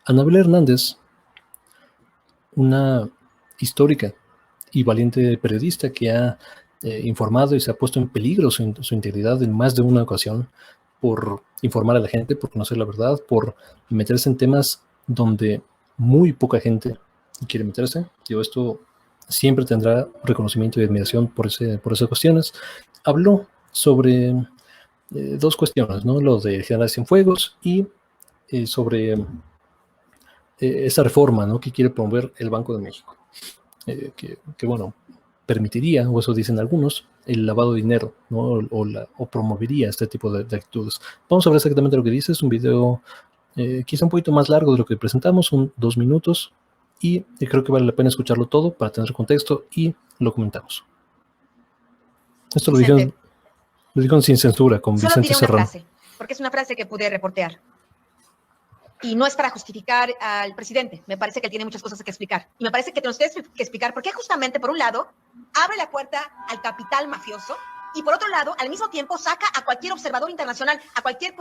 Anabel Hernández, una histórica y valiente periodista que ha informado y se ha puesto en peligro su integridad en más de una ocasión por informar a la gente, por conocer la verdad, por meterse en temas donde muy poca gente quiere meterse. Esto siempre tendrá reconocimiento y admiración por esas cuestiones. Habló sobre dos cuestiones, ¿no? Lo de General Cienfuegos y sobre esa reforma, ¿no?, que quiere promover el Banco de México, que bueno, permitiría, o eso dicen algunos, el lavado de dinero, ¿no? o promovería este tipo de actitudes. Vamos a ver exactamente lo que dice. Es un video quizá un poquito más largo de lo que presentamos, 2 minutos, y creo que vale la pena escucharlo todo para tener contexto y lo comentamos. Esto lo dijeron sin censura, con Solo Vicente diré una Serrano. frase, porque es una frase que pude reportear. Y no es para justificar al presidente. Me parece que él tiene muchas cosas que explicar. Y me parece que tenemos que explicar por qué justamente, por un lado, abre la puerta al capital mafioso y, por otro lado, al mismo tiempo saca a cualquier observador internacional, a cualquier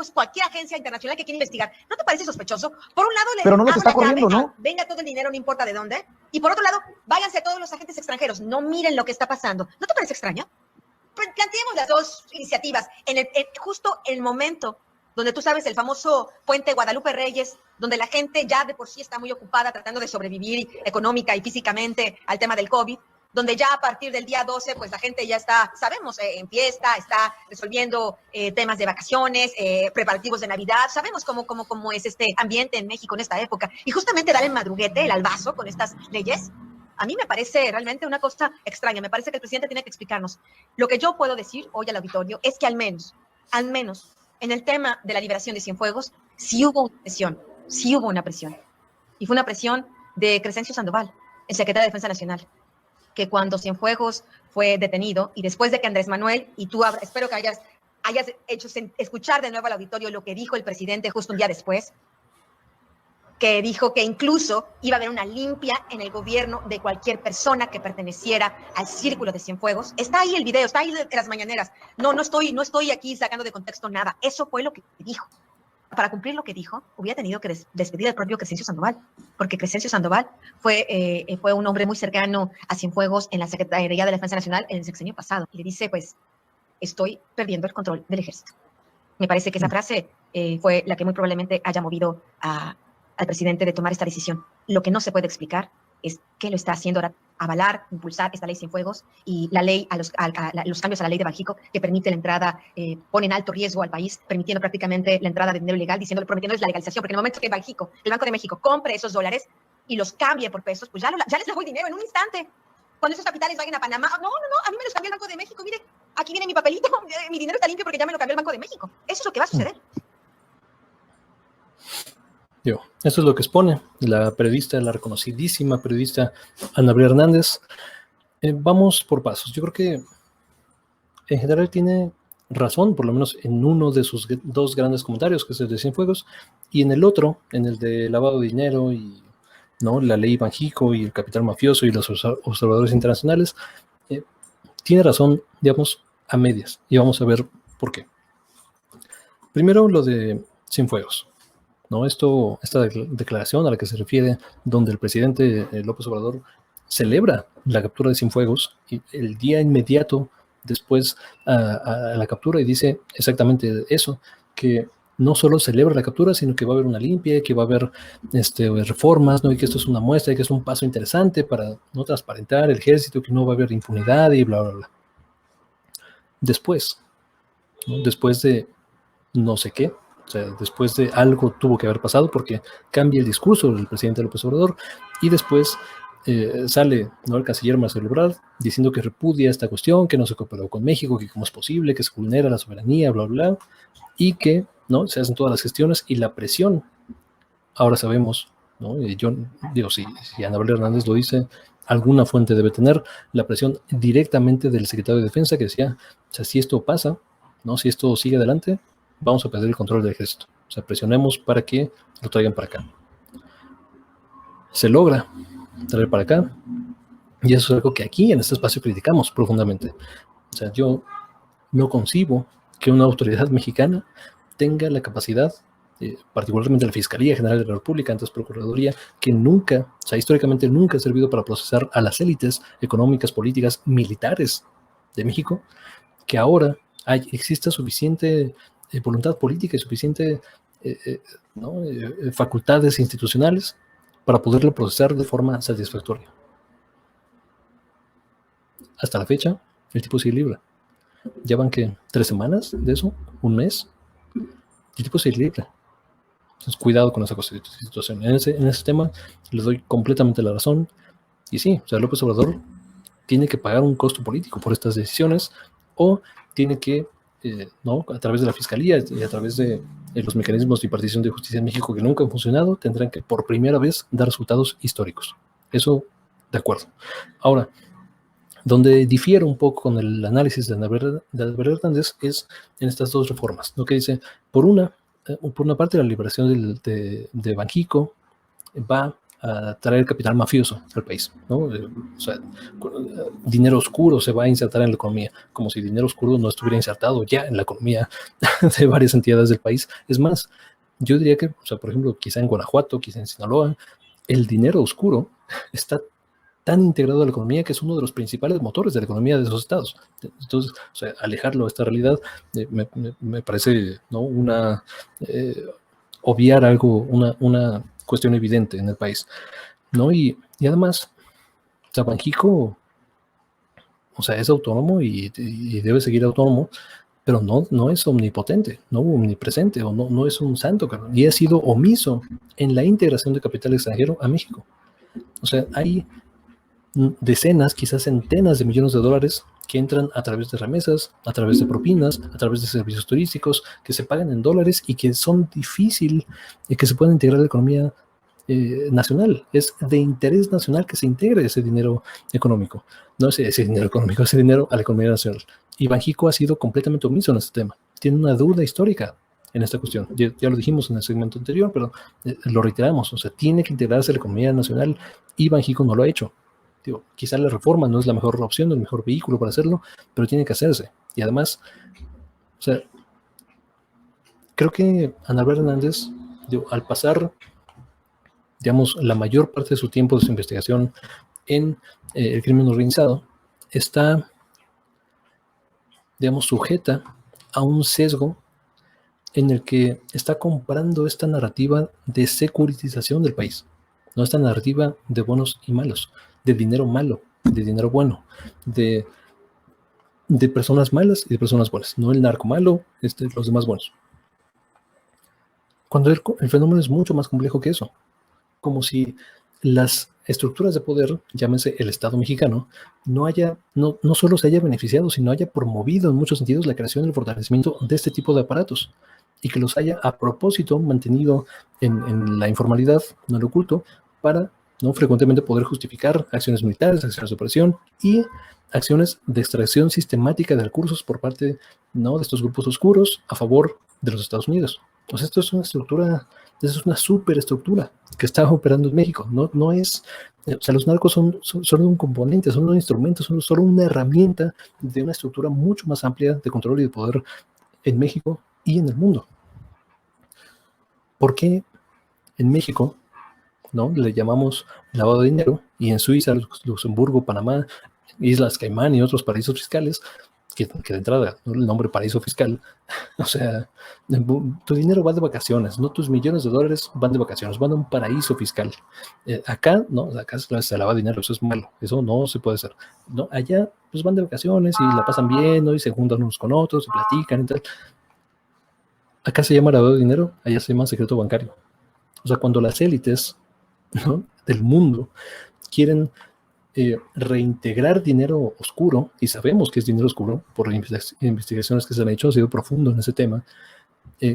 agencia internacional que quiera investigar. ¿No te parece sospechoso? Por un lado, pero no nos está corriendo, ¿no? Venga todo el dinero, no importa de dónde. Y por otro lado, váyanse todos los agentes extranjeros. No miren lo que está pasando. ¿No te parece extraño? Planteemos las dos iniciativas justo en el momento donde tú sabes el famoso puente Guadalupe Reyes, donde la gente ya de por sí está muy ocupada tratando de sobrevivir económica y físicamente al tema del COVID, donde ya a partir del día 12, pues la gente ya está, sabemos, en fiesta, está resolviendo temas de vacaciones, preparativos de Navidad, sabemos cómo es este ambiente en México en esta época. Y justamente dar el madruguete, el albazo con estas leyes, a mí me parece realmente una cosa extraña. Me parece que el presidente tiene que explicarnos. Lo que yo puedo decir hoy al auditorio es que al menos, en el tema de la liberación de Cienfuegos, sí hubo una presión. Y fue una presión de Crescencio Sandoval, el secretario de Defensa Nacional, que cuando Cienfuegos fue detenido, y después de que Andrés Manuel, y tú espero que hayas hecho escuchar de nuevo al auditorio lo que dijo el presidente justo un día después, que dijo que incluso iba a haber una limpia en el gobierno de cualquier persona que perteneciera al círculo de Cienfuegos. Está ahí el video, está ahí de las mañaneras. No estoy aquí sacando de contexto nada. Eso fue lo que dijo. Para cumplir lo que dijo, hubiera tenido que despedir al propio Crescencio Sandoval, porque Crescencio Sandoval fue un hombre muy cercano a Cienfuegos en la Secretaría de Defensa Nacional en el sexenio pasado. Y le dice, pues, estoy perdiendo el control del ejército. Me parece que esa frase fue la que muy probablemente haya movido al presidente de tomar esta decisión. Lo que no se puede explicar es qué lo está haciendo ahora, avalar, impulsar esta ley Cienfuegos y la ley, los cambios a la ley de Banxico que permite la entrada, pone en alto riesgo al país, permitiendo prácticamente la entrada de dinero ilegal, prometiéndoles la legalización, porque en el momento que Banxico, el Banco de México, compre esos dólares y los cambie por pesos, pues ya les lavó el dinero en un instante. Cuando esos capitales vayan a Panamá, no, a mí me los cambió el Banco de México, mire, aquí viene mi papelito, mi dinero está limpio porque ya me lo cambió el Banco de México. Eso es lo que va a suceder. Esto es lo que expone la periodista, la reconocidísima periodista Anabel Hernández. Vamos por pasos. Yo creo que en general tiene razón, por lo menos en uno de sus dos grandes comentarios, que es el de Cienfuegos, y en el otro, en el de lavado de dinero y, ¿no?, la ley Banxico y el capital mafioso y los observadores internacionales, tiene razón, digamos, a medias. Y vamos a ver por qué. Primero, lo de Cienfuegos, ¿no? Esta declaración a la que se refiere, donde el presidente López Obrador celebra la captura de Cienfuegos y el día inmediato después a la captura, y dice exactamente eso, que no solo celebra la captura, sino que va a haber una limpia, que va a haber reformas, ¿no?, y que esto es una muestra, y que es un paso interesante para no transparentar el ejército, que no va a haber impunidad y bla, bla, bla. Después, ¿no?, después de no sé qué, o sea, después de algo tuvo que haber pasado porque cambia el discurso del presidente López Obrador y después sale, ¿no?, el canciller Marcelo Ebrard diciendo que repudia esta cuestión, que no se cooperó con México, que cómo es posible, que se vulnera la soberanía, bla, bla, y que, ¿no?, se hacen todas las gestiones y la presión. Ahora sabemos, ¿no?, yo digo, si Anabel Hernández lo dice, alguna fuente debe tener la presión directamente del secretario de Defensa, que decía, o sea, si esto pasa, ¿no?, si esto sigue adelante, vamos a perder el control del ejército. O sea, presionemos para que lo traigan para acá. Se logra traer para acá, y eso es algo que aquí en este espacio criticamos profundamente. O sea, yo no concibo que una autoridad mexicana tenga la capacidad particularmente la Fiscalía General de la República, antes Procuraduría, que nunca, o sea, históricamente nunca ha servido para procesar a las élites económicas, políticas, militares de México, que ahora exista suficiente voluntad política y suficiente facultades institucionales para poderlo procesar de forma satisfactoria. Hasta la fecha, el tipo sigue libre. Ya van que 3 semanas de eso, un mes, el tipo sigue libre. Entonces, cuidado con esa situación. En ese tema les doy completamente la razón. Y sí, o sea, López Obrador tiene que pagar un costo político por estas decisiones, o tiene que, a través de la Fiscalía y a través de los mecanismos de impartición de justicia en México que nunca han funcionado, tendrán que por primera vez dar resultados históricos. Eso, de acuerdo. Ahora, donde difiere un poco con el análisis de Álvaro Hernández es en estas dos reformas, ¿no? Que dice, por una parte, la liberación de Banxico va a traer capital mafioso al país, ¿no? O sea, dinero oscuro se va a insertar en la economía, como si dinero oscuro no estuviera insertado ya en la economía de varias entidades del país. Es más, yo diría que, o sea, por ejemplo, quizá en Guanajuato, quizá en Sinaloa, el dinero oscuro está tan integrado a la economía que es uno de los principales motores de la economía de esos estados. Entonces, o sea, alejarlo de esta realidad me parece, ¿no? Obviar algo, una cuestión evidente en el país, ¿no? Y además, Banxico, o sea, es autónomo y debe seguir autónomo, pero no es omnipotente, no omnipresente, o no es un santo, y ha sido omiso en la integración de capital extranjero a México. O sea, hay decenas, quizás centenas de millones de dólares que entran a través de remesas, a través de propinas, a través de servicios turísticos, que se pagan en dólares y que son difícil que se puedan integrar a la economía nacional. Es de interés nacional que se integre ese dinero económico, no ese dinero económico, ese dinero a la economía nacional. Y Banxico ha sido completamente omiso en este tema. Tiene una deuda histórica en esta cuestión. Ya lo dijimos en el segmento anterior, pero lo reiteramos. O sea, tiene que integrarse a la economía nacional y Banxico no lo ha hecho. Quizá la reforma no es la mejor opción, el mejor vehículo para hacerlo, pero tiene que hacerse. Y además, o sea, creo que Ana Bárbara Hernández, al pasar, digamos, la mayor parte de su tiempo de su investigación en el crimen organizado, está, digamos, sujeta a un sesgo en el que está comprando esta narrativa de securitización del país, no esta narrativa de buenos y malos, de dinero malo, de dinero bueno, de personas malas y de personas buenas, no el narco malo, los demás buenos. Cuando el fenómeno es mucho más complejo que eso, como si las estructuras de poder, llámese el Estado mexicano, no solo se haya beneficiado, sino haya promovido en muchos sentidos la creación y el fortalecimiento de este tipo de aparatos, y que los haya a propósito mantenido en la informalidad, no en lo oculto, para no frecuentemente poder justificar acciones militares, acciones de opresión y acciones de extracción sistemática de recursos por parte, ¿no?, de estos grupos oscuros a favor de los Estados Unidos. Entonces, esto es una estructura, es una superestructura que está operando en México. No es, o sea, los narcos son solo un componente, son un instrumento, son solo una herramienta de una estructura mucho más amplia de control y de poder en México y en el mundo. ¿Por qué en México, ¿no?, le llamamos lavado de dinero, y en Suiza, Luxemburgo, Panamá, Islas Caimán y otros paraísos fiscales, que de entrada, ¿no?, el nombre paraíso fiscal, o sea, tu dinero va de vacaciones, no, tus millones de dólares van de vacaciones, van a un paraíso fiscal. Acá, no, acá se lava dinero, eso es malo, eso no se puede hacer. No, allá, pues van de vacaciones y la pasan bien, ¿no?, y se juntan unos con otros, y platican y tal. Acá se llama lavado de dinero, allá se llama secreto bancario. O sea, cuando las élites, ¿no?, del mundo quieren reintegrar dinero oscuro, y sabemos que es dinero oscuro por investigaciones que se han hecho, ha sido profundo en ese tema,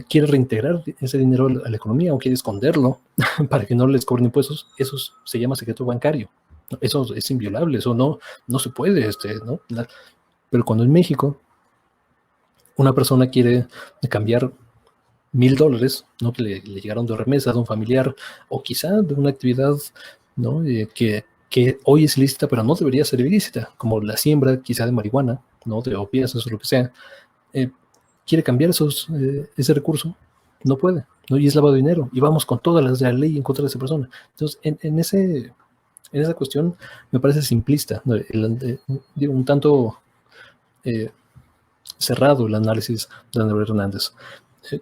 quiere reintegrar ese dinero a la economía o quiere esconderlo para que no les cobren impuestos, eso se llama secreto bancario. Eso es inviolable, eso no se puede, ¿no? Pero cuando en México una persona quiere cambiar $1,000, ¿no?, que le llegaron de remesa de un familiar, o quizá de una actividad, ¿no?, que hoy es ilícita, pero no debería ser ilícita, como la siembra quizá de marihuana, ¿no?, de opias, eso, lo que sea, quiere cambiar ese recurso, no puede. ¿no? Y es lavado de dinero, y vamos con todas las de la ley en contra de esa persona. Entonces, en esa cuestión me parece simplista, ¿no? Digo, un tanto cerrado el análisis de Ana Hernández.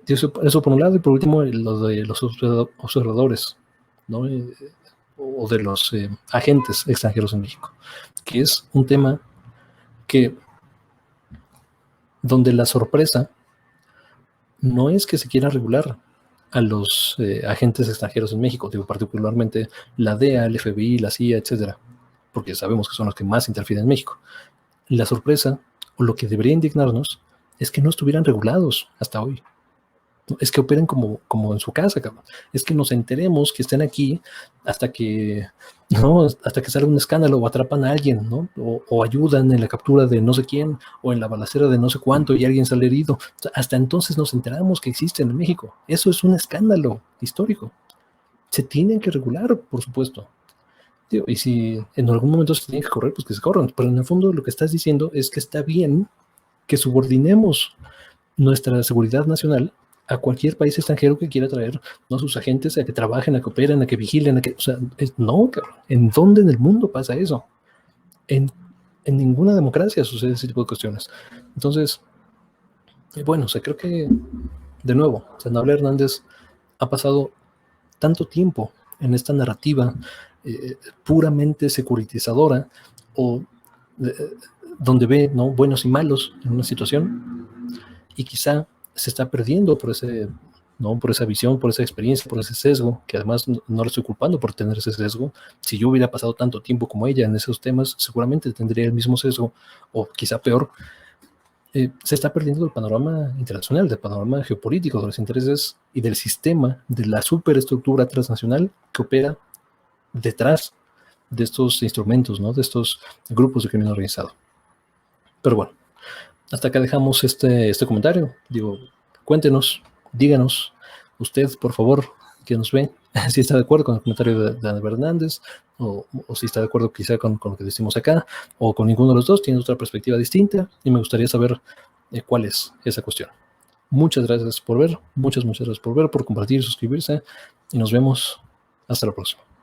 Eso por un lado, y por último, lo de los observadores, ¿no? O de los agentes extranjeros en México, que es un tema que donde la sorpresa no es que se quiera regular a los agentes extranjeros en México, digo, particularmente la DEA, el FBI, la CIA, etcétera, porque sabemos que son los que más interfieren en México. La sorpresa, o lo que debería indignarnos, es que no estuvieran regulados hasta hoy. Es que operen como en su casa, cabrón. Es que nos enteremos que estén aquí hasta que, ¿no? Hasta que sale un escándalo o atrapan a alguien, ¿no? O ayudan en la captura de no sé quién o en la balacera de no sé cuánto y alguien sale herido. O sea, hasta entonces nos enteramos que existen en México. Eso es un escándalo histórico. Se tienen que regular, por supuesto. Y si en algún momento se tienen que correr, pues que se corran. Pero en el fondo lo que estás diciendo es que está bien que subordinemos nuestra seguridad nacional a cualquier país extranjero que quiera traer, ¿no?, a sus agentes a que trabajen, a que operen, a que vigilen, o sea, no, cabrón. ¿En dónde en el mundo pasa eso? En ninguna democracia sucede ese tipo de cuestiones. Entonces, bueno, o sea, creo que, de nuevo, Sanabria Hernández ha pasado tanto tiempo en esta narrativa puramente securitizadora o donde ve, ¿no?, buenos y malos en una situación, y quizá se está perdiendo por esa visión, por esa experiencia, por ese sesgo, que además no le estoy culpando por tener ese sesgo. Si yo hubiera pasado tanto tiempo como ella en esos temas, seguramente tendría el mismo sesgo, o quizá peor. Se está perdiendo el panorama internacional, del panorama geopolítico, de los intereses y del sistema, de la superestructura transnacional que opera detrás de estos instrumentos, ¿no?, de estos grupos de crimen organizado. Pero bueno, hasta acá dejamos este comentario. Digo, cuéntenos, díganos, usted, por favor, que nos ve, si está de acuerdo con el comentario de Ana Hernández, o si está de acuerdo quizá con lo que decimos acá, o con ninguno de los dos, tiene otra perspectiva distinta, y me gustaría saber cuál es esa cuestión. Muchas gracias por ver, muchas gracias por ver, por compartir, suscribirse, y nos vemos hasta la próxima.